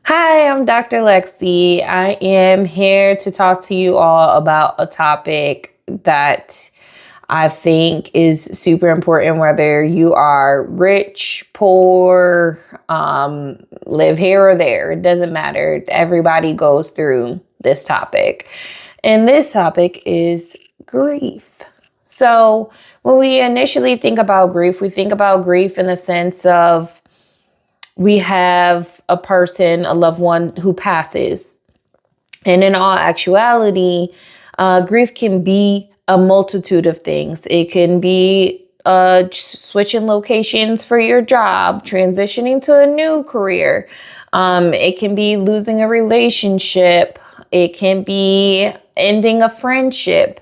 Hi, I'm Dr. Lexi. I am here to talk to you all about a topic that I think is super important, whether you are rich, poor, live here or there. It doesn't matter. Everybody goes through this topic. And this topic is grief. So, when we initially think about grief, we think about grief in the sense of we have a person, a loved one who passes. And in all actuality, grief can be a multitude of things. It can be switching locations for your job, transitioning to a new career. It can be losing a relationship. It can be ending a friendship.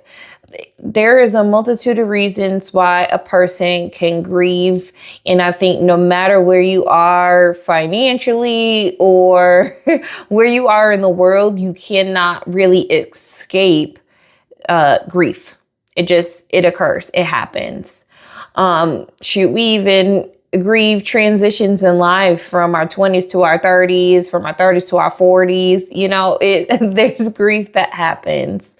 There is a multitude of reasons why a person can grieve. And I think no matter where you are financially or where you are in the world, you cannot really escape grief. It occurs. It happens. We even grieve transitions in life from our 20s to our 30s, from our 30s to our 40s. There's grief that happens.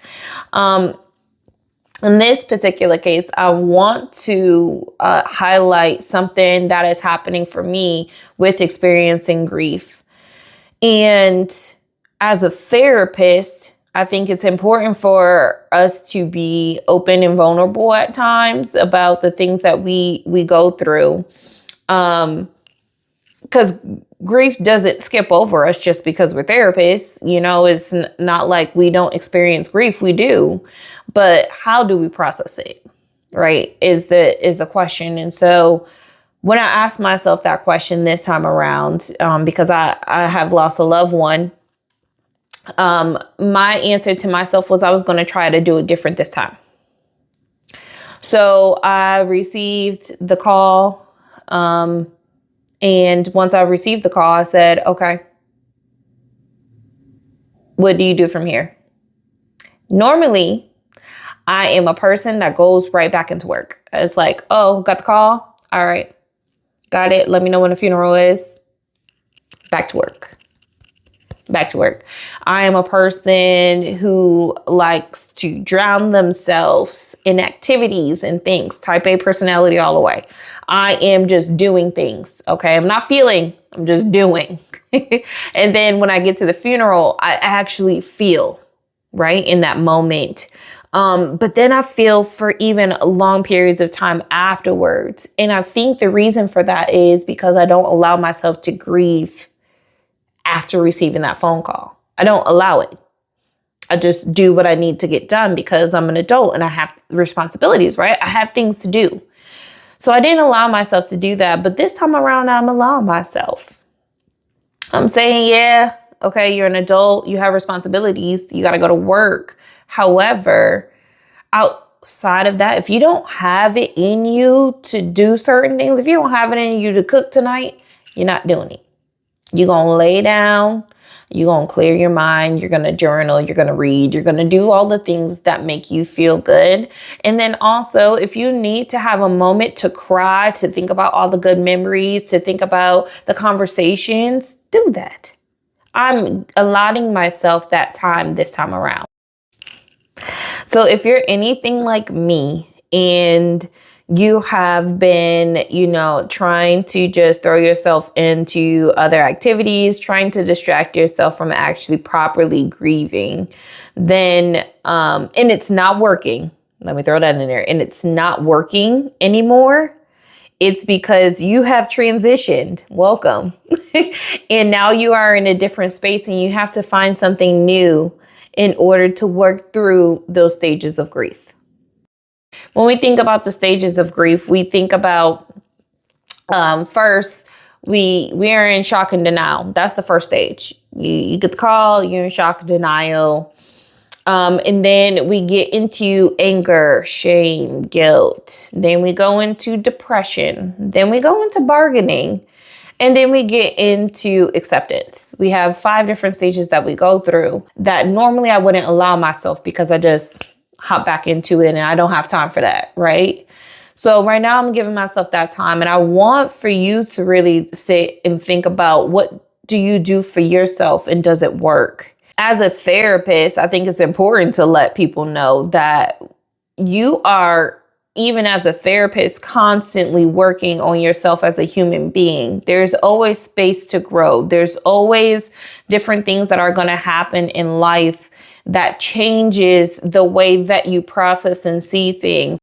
In this particular case, I want to highlight something that is happening for me with experiencing grief. And as a therapist, I think it's important for us to be open and vulnerable at times about the things that we go through. Because grief doesn't skip over us just because we're therapists. It's not like we don't experience grief. We do. But how do we process it? Right? Is the question. And so when I asked myself that question this time around, because I have lost a loved one, my answer to myself was I was going to try to do it different this time. So I received the call. And once I received the call, I said, okay, what do you do from here? Normally, I am a person that goes right back into work. It's like, oh, got the call? All right. Got it. Let me know when the funeral is. Back to work. Back to work. I am a person who likes to drown themselves in activities and things. Type A personality all the way. I am just doing things. Okay. I'm not feeling, I'm just doing. And then when I get to the funeral, I actually feel right in that moment. But then I feel for even long periods of time afterwards. And I think the reason for that is because I don't allow myself to grieve after receiving that phone call. I don't allow it. I just do what I need to get done because I'm an adult and I have responsibilities, right? I have things to do. So I didn't allow myself to do that. But this time around, I'm allowing myself. I'm saying, yeah, okay, you're an adult. You have responsibilities. You got to go to work. However, outside of that, if you don't have it in you to do certain things, if you don't have it in you to cook tonight, you're not doing it. You're going to lay down. You're going to clear your mind. You're going to journal. You're going to read. You're going to do all the things that make you feel good. And then also, if you need to have a moment to cry, to think about all the good memories, to think about the conversations, do that. I'm allotting myself that time this time around. So if you're anything like me and you have been, trying to just throw yourself into other activities, trying to distract yourself from actually properly grieving, then, and it's not working. Let me throw that in there. And it's not working anymore. It's because you have transitioned. Welcome. And now you are in a different space and you have to find something new in order to work through those stages of grief. When we think about the stages of grief, we think about first, we are in shock and denial. That's the first stage. You get the call, you're in shock and denial. And then we get into anger, shame, guilt. Then we go into depression. Then we go into bargaining. And then we get into acceptance. We have 5 different stages that we go through that normally I wouldn't allow myself because I just hop back into it and I don't have time for that, right? So right now I'm giving myself that time, and I want for you to really sit and think about, what do you do for yourself, and does it work? As a therapist, I think it's important to let people know that you are, even as a therapist, constantly working on yourself as a human being. There's always space to grow. There's always different things that are going to happen in life that changes the way that you process and see things.